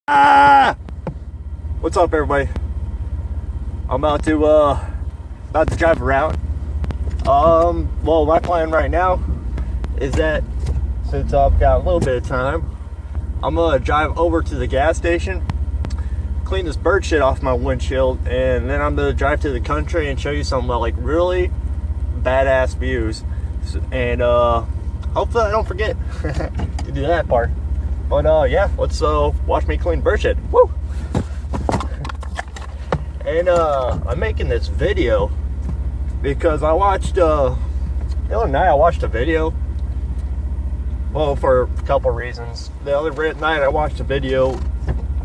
Ah! What's up, everybody? I'm about to drive around. Well, my plan right now is that since I've got a little bit of time, I'm gonna drive over to the gas station, clean this bird shit off my windshield, and then I'm gonna drive to the country and show you some like really badass views. And hopefully I don't forget to do that part. But yeah, let's watch me clean bird shit. Woo! And I'm making this video because I watched the other night I watched a video. Well, for a couple reasons. The other night I watched a video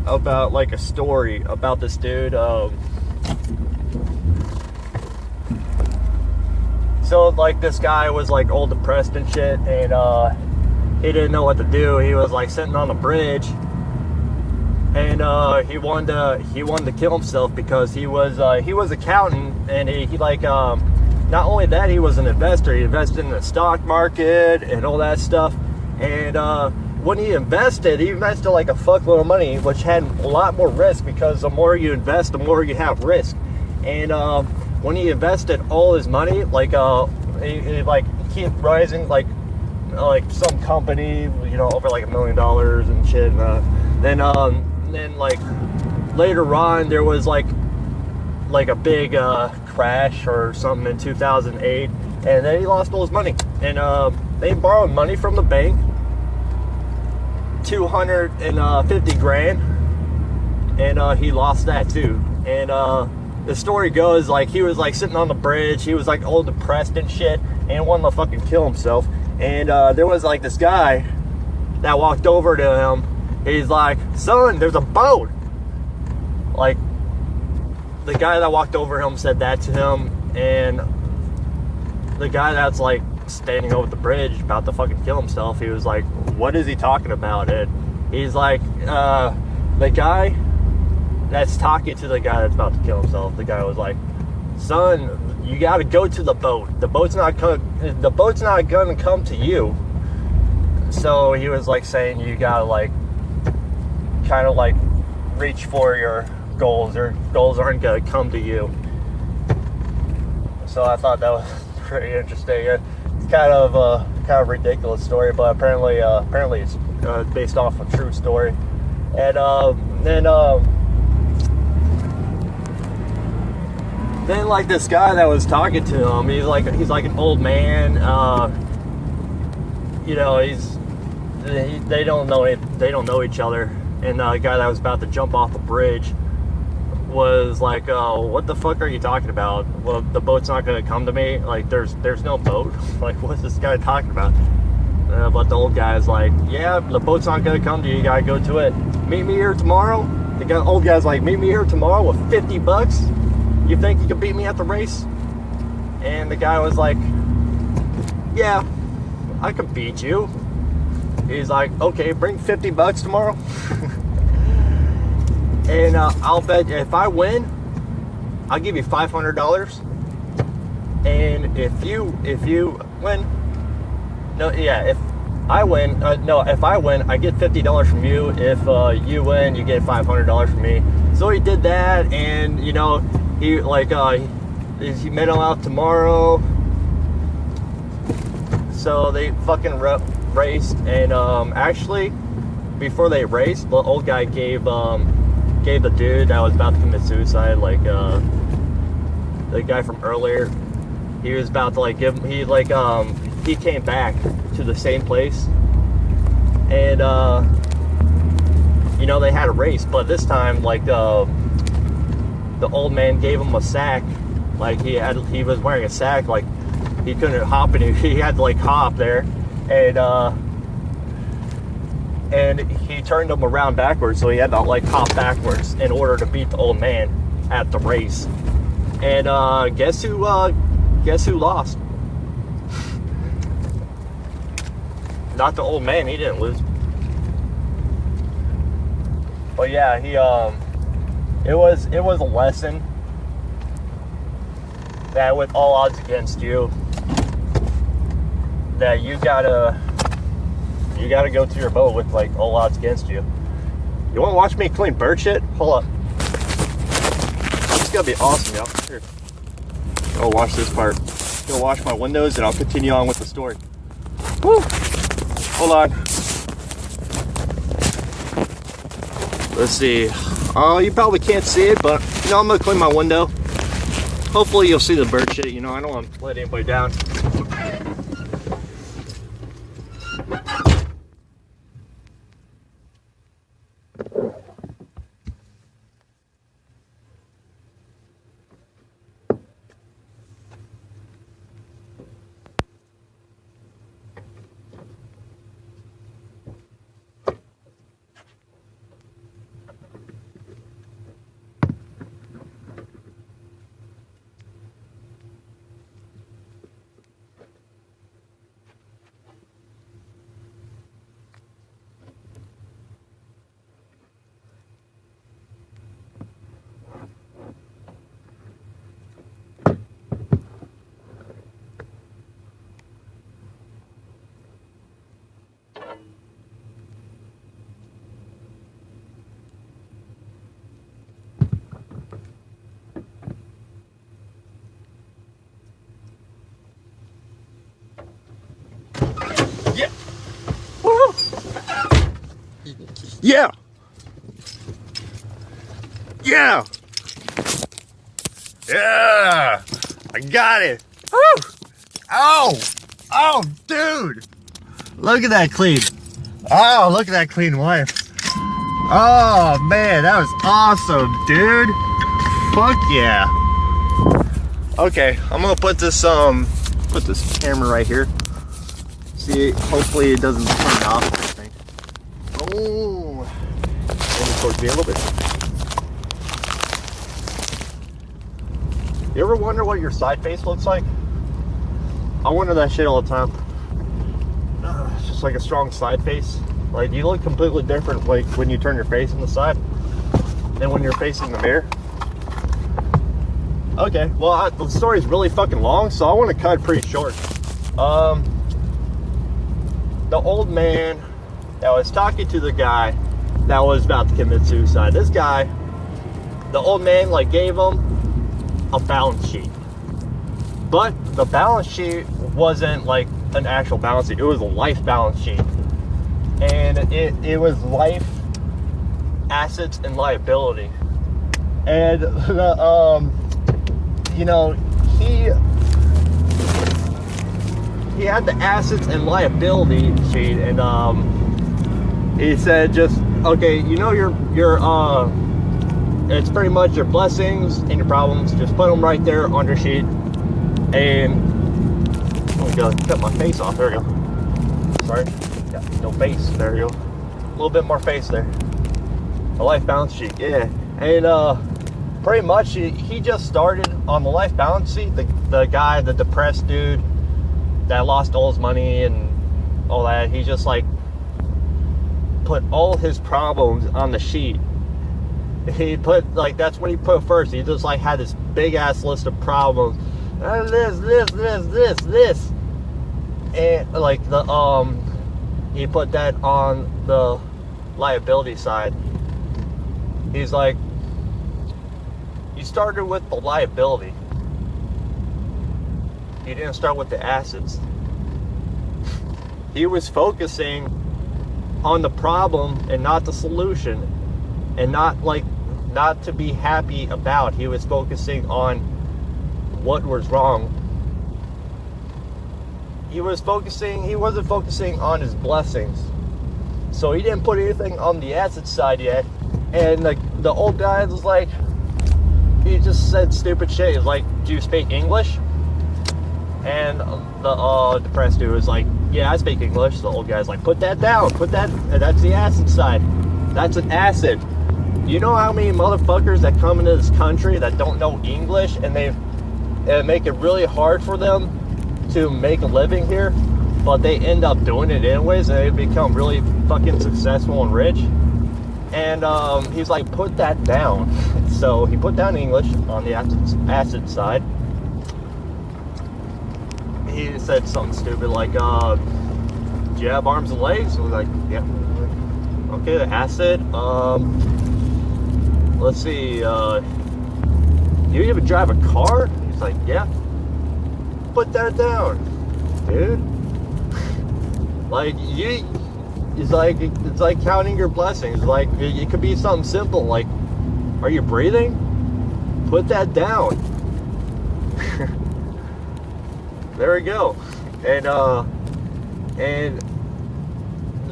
about like a story about this dude. So like this guy was like all depressed and shit, and he didn't know what to do. He was like sitting on the bridge, and he wanted to kill himself because he was accountant, and he like not only that, he was an investor. He invested in the stock market and all that stuff. And when he invested like a fuckload of money, which had a lot more risk because the more you invest, the more you have risk. And when he invested all his money, like he like kept rising, like some company, you know, over like $1 million and shit. And then like later on, there was like a big crash or something in 2008, and then he lost all his money. And they borrowed money from the bank, 250 grand, and he lost that too. And the story goes like he was like sitting on the bridge, he was like all depressed and shit, and wanted to fucking kill himself. And there was like this guy that walked over to him. He's like, "Son, there's a boat." Like, the guy that walked over him said that to him, and the guy that's like standing over the bridge about to fucking kill himself, he was like, "What is he talking about?" And he's like, the guy that's talking to the guy that's about to kill himself, the guy was like, "Son, you gotta go to the boat. The boat's not gonna come to you." So he was like saying you gotta like kind of like reach for your goals, or goals aren't gonna come to you. So I thought that was pretty interesting. It's kind of a ridiculous story, but apparently it's based off a true story. And then like this guy that was talking to him, he's like an old man. You know, they don't know each other. And the guy that was about to jump off the bridge was like, "What the fuck are you talking about? Well, the boat's not gonna come to me. Like, there's no boat." Like, what's this guy talking about? But the old guy's like, "Yeah, the boat's not gonna come to you. You gotta go to it. Meet me here tomorrow." The old guy's like, "Meet me here tomorrow with $50. You think you can beat me at the race?" And the guy was like, "Yeah, I can beat you." He's like, "Okay, bring $50 tomorrow." And I'll bet if I win, I'll give you $500. And if you win, if I win, I get $50 from you. If you win, you get $500 from me. So he did that, and you know, he like he met him out tomorrow. So they fucking raced, and actually, before they raced, the old guy gave the dude that was about to commit suicide, like the guy from earlier, he was about to like give him, he came back to the same place, and you know, they had a race, but this time like the old man gave him a sack. Like he was wearing a sack, like he couldn't hop in it. He had to like hop there, and he turned him around backwards, so he had to like hop backwards in order to beat the old man at the race. And guess who lost? Not the old man. He didn't lose. But yeah, it was a lesson that with all odds against you, that you gotta go to your boat with like all odds against you. You want to watch me clean bird shit? Hold up. It's gonna be awesome, y'all. Here. Go watch this part. Go wash my windows and I'll continue on with the story. Woo! Hold on. Let's see. Oh, you probably can't see it, but you know, I'm gonna clean my window. Hopefully you'll see the bird shit. You know, I don't want to let anybody down. Yeah. Woo-hoo. Yeah. Yeah. Yeah. I got it. Woo. Oh. Oh, dude. Look at that clean. Oh, look at that clean wife. Oh, man, that was awesome, dude. Fuck yeah. Okay, I'm gonna put this camera right here. See, hopefully it doesn't turn off or anything. Oh, maybe towards me a little bit. You ever wonder what your side face looks like? I wonder that shit all the time. It's just like a strong side face. Like, you look completely different like when you turn your face on the side than when you're facing the mirror. Okay, well, the story's really fucking long, so I want to cut it pretty short. The old man that was talking to the guy that was about to commit suicide. This guy, the old man, like, gave him a balance sheet. But the balance sheet wasn't like an actual balance sheet. It was a life balance sheet. And it was life, assets, and liability. And the, you know, he had the assets and liability sheet, and he said, just, okay, you know, your it's pretty much your blessings and your problems, just put them right there on your sheet. And I'm gonna cut my face off. There we go. Sorry, got no face. There we go. A little bit more face there. A life balance sheet, yeah. And pretty much he just started on the life balance sheet. The guy, the depressed dude that lost all his money and all that, he just like put all his problems on the sheet. He put, like, that's what he put first. He just like had this big ass list of problems. This. And like he put that on the liability side. He's like, you started with the liability. You didn't start with the assets. He was focusing on the problem and not the solution, and not to be happy about. He was focusing on what was wrong. He wasn't focusing on his blessings. So he didn't put anything on the asset side yet. And the old guy was like, he just said stupid shit. He was like, do you speak English? And the depressed dude was like, yeah, I speak English. The old guy's like, put that down, that's the asset side. That's an asset. You know how many motherfuckers that come into this country that don't know English, and they make it really hard for them to make a living here, but they end up doing it anyways, and they become really fucking successful and rich. And he's like, put that down. So he put down English on the asset side. He said something stupid like, do you have arms and legs? I was like, yeah. Okay, the acid. Let's see. You even drive a car? He's like, yeah. Put that down, dude. Like it's like counting your blessings. Like it could be something simple. Like, are you breathing? Put that down. There we go. And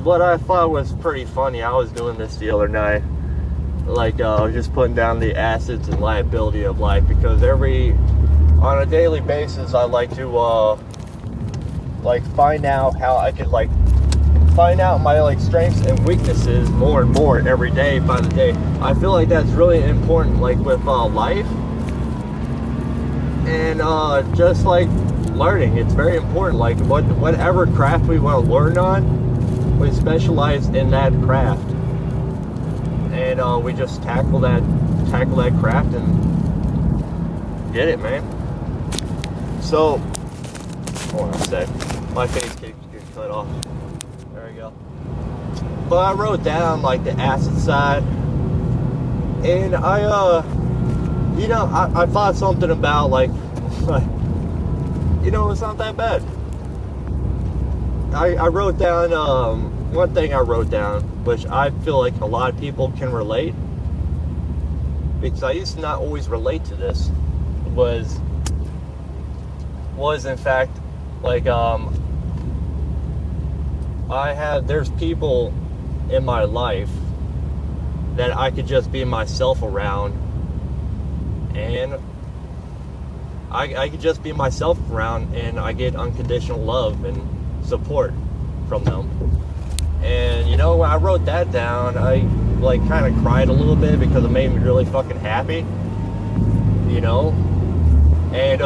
what I thought was pretty funny, I was doing this the other night. Like, I was just putting down the assets and liability of life, because on a daily basis, I like to find out how I could find out my strengths and weaknesses more and more every day by the day. I feel like that's really important, with life, and just learning. It's very important. Whatever craft we want to learn on, we specialize in that craft, and we just tackle that craft and get it, man. So, hold on a sec. My face keeps getting cut off. There we go. But I wrote down the acid side, and I thought something about it's not that bad. I wrote down one thing I wrote down, which I feel like a lot of people can relate, because I used to not always relate to this. Was in fact there's people in my life that I could just be myself around, and I could just be myself around, and I get unconditional love and support from them. And when I wrote that down, I kind of cried a little bit, because it made me really fucking happy, and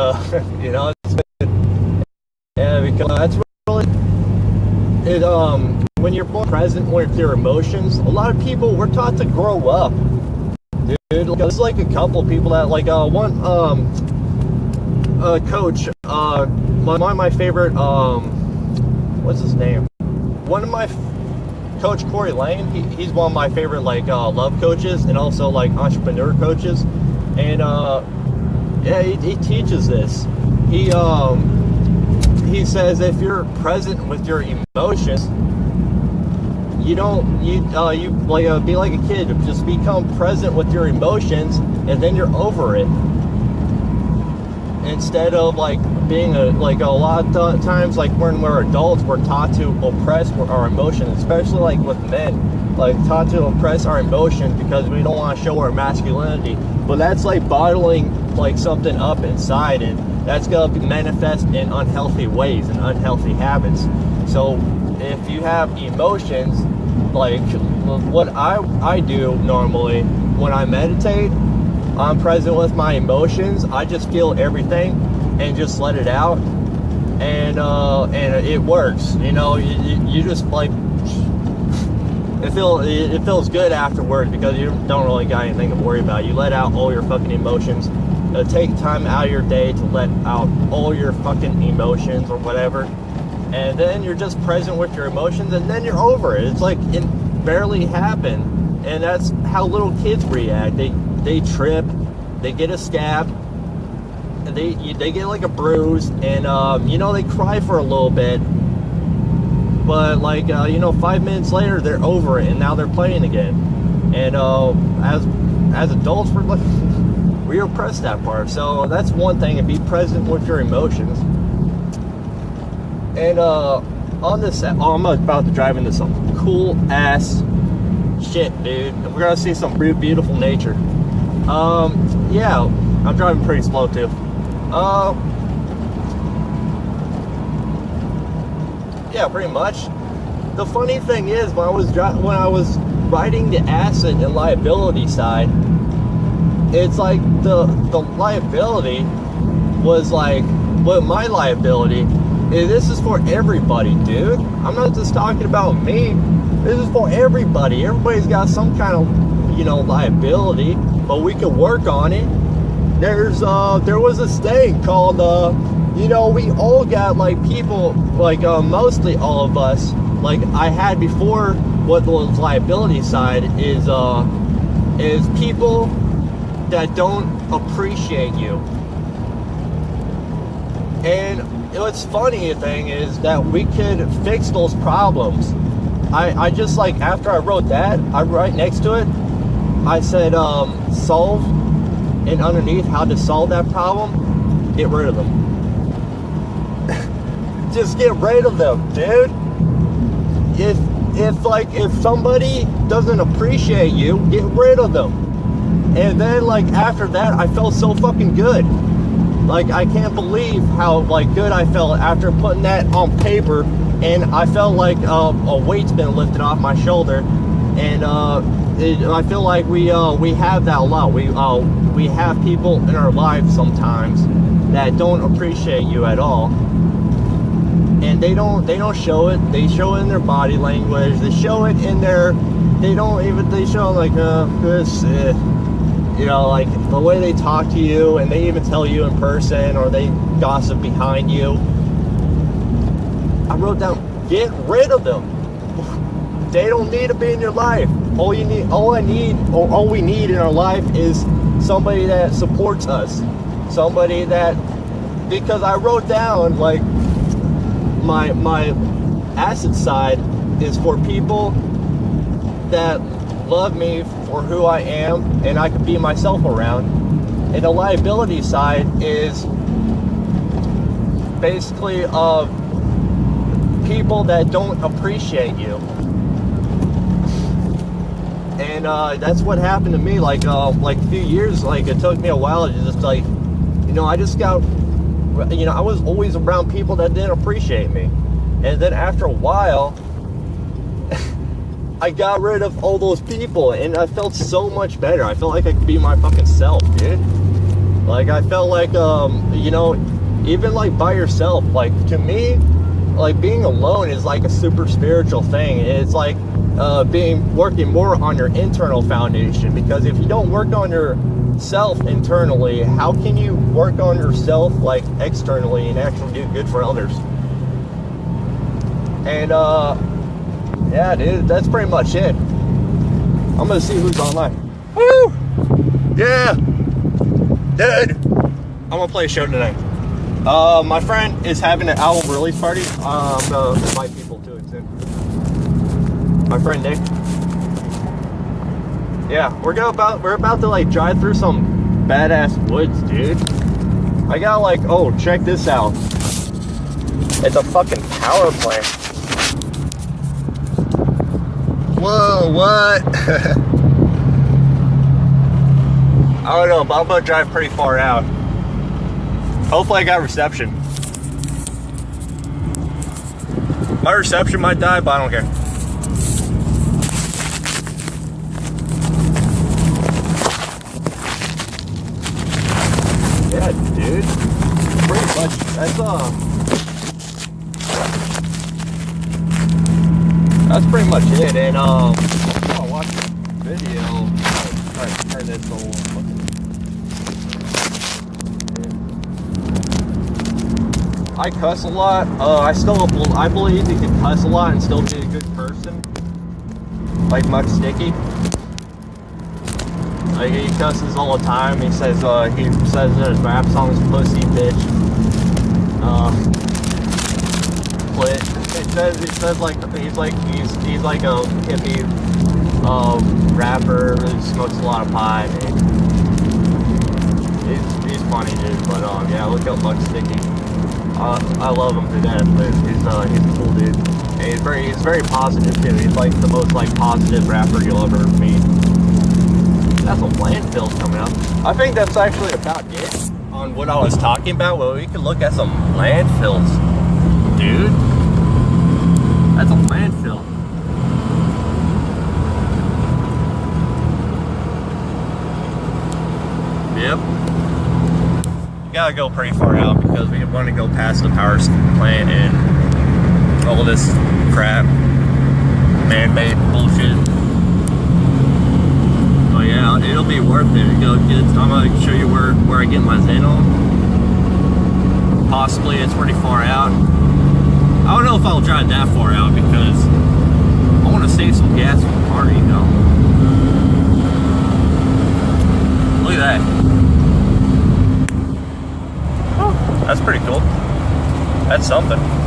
because that's really it. When you're more present with your emotions, a lot of people, we're taught to grow up, dude. There's a couple people that one coach, one of my favorite, what's his name? Coach Corey Lane. He's one of my favorite love coaches, and also entrepreneur coaches. And yeah, he teaches this. He says if you're present with your emotions, you be like a kid. Just become present with your emotions, and then you're over it. Instead of being a lot of times, when we're adults, we're taught to oppress our emotions, especially with men, taught to oppress our emotions because we don't want to show our masculinity. But that's bottling something up inside, and that's gonna manifest in unhealthy ways and unhealthy habits. So if you have emotions, what I do normally when I meditate, I'm present with my emotions. I just feel everything and just let it out, and it works. You just it feels good afterwards, because you don't really got anything to worry about. You let out all your fucking emotions. Take time out of your day to let out all your fucking emotions or whatever, and then you're just present with your emotions, and then you're over it. It's it barely happened. And that's how little kids react. They trip, they get a scab, they get a bruise, and they cry for a little bit, but 5 minutes later they're over it, and now they're playing again. And as adults, we oppress that part. So that's one thing, and be present with your emotions. And on this, I'm about to drive into some cool ass shit, dude. We're gonna see some beautiful nature. Yeah, I'm driving pretty slow too. Yeah, pretty much. The funny thing is, when I was writing the asset and liability side, it's the liability was what my liability is. This is for everybody, dude. I'm not just talking about me. This is for everybody. Everybody's got some kind of, liability, but we can work on it. There was this thing called, we all got people, mostly all of us, I had before what the liability side is people that don't appreciate you. And what's funny thing is that we could fix those problems. I just, like, after I wrote that, I right next to it, I said solve, and underneath how to solve that problem, get rid of them. Just get rid of them, dude. If somebody doesn't appreciate you, get rid of them. And then, like, after that, I felt so fucking good. Like, I can't believe how, like, good I felt after putting that on paper, and I felt like a weight's been lifted off my shoulder. And I feel like we have that a lot. We have people in our lives sometimes that don't appreciate you at all, and they don't show it. They show it in their body language. They show it in their. They show like this. You know, like the way they talk to you, and they even tell you in person, or they gossip behind you. I wrote down, get rid of them. They don't need to be in your life. All we need in our life is somebody that supports us. Somebody that, because I wrote down, like, my acid side is for people that love me for who I am and I can be myself around. And the liability side is basically of people that don't appreciate you. And that's what happened to me. Like a few years, like, it took me a while to just, like, you know, I just got, you know, I was always around people that didn't appreciate me. And then after a while, I got rid of all those people, and I felt so much better. I felt like I could be my fucking self, dude. Like, I felt like, you know, even, like, by yourself, like, to me, like, being alone is like a super spiritual thing. It's like working more on your internal foundation, because if you don't work on yourself internally, how can you work on yourself, like, externally and actually do good for others? And yeah, dude, that's pretty much it. I'm gonna see who's online. Woo! Yeah, dude, I'm gonna play a show tonight. My friend is having an album release party. I'm gonna invite people to it soon. My friend Nick. Yeah, we're about to, like, drive through some badass woods, dude. I got, like, oh, check this out. It's a fucking power plant. Whoa, what? I don't know, but I'm gonna drive pretty far out. Hopefully I got reception. My reception might die, but I don't care. Yeah, dude. Pretty much. That's pretty much it. And I'll watch the video. Alright, turn this on. I cuss a lot. I believe you can cuss a lot and still be a good person. Like Muck Sticky. Like, he cusses all the time. He says in his rap songs, "Pussy bitch." Clit. He says like he's like a hippie rapper who smokes a lot of pot. He's funny, dude. But yeah, look up Muck Sticky. I love him to death, but he's a cool dude. And he's very positive too. He's like the most, like, positive rapper you'll ever meet. That's a landfill coming up. I think that's actually about it on what I was talking about. Well, we can look at some landfills, dude. That's a landfill. Yep. Gotta go pretty far out because we want to go past the power plant and all this crap, man-made bullshit. But yeah, it'll be worth it. I'm gonna show you where I get my Zen on. Possibly it's pretty far out. I don't know if I'll drive that far out because I want want to save some gas for the party, you know. Look at that. Oh, that's pretty cool. That's something.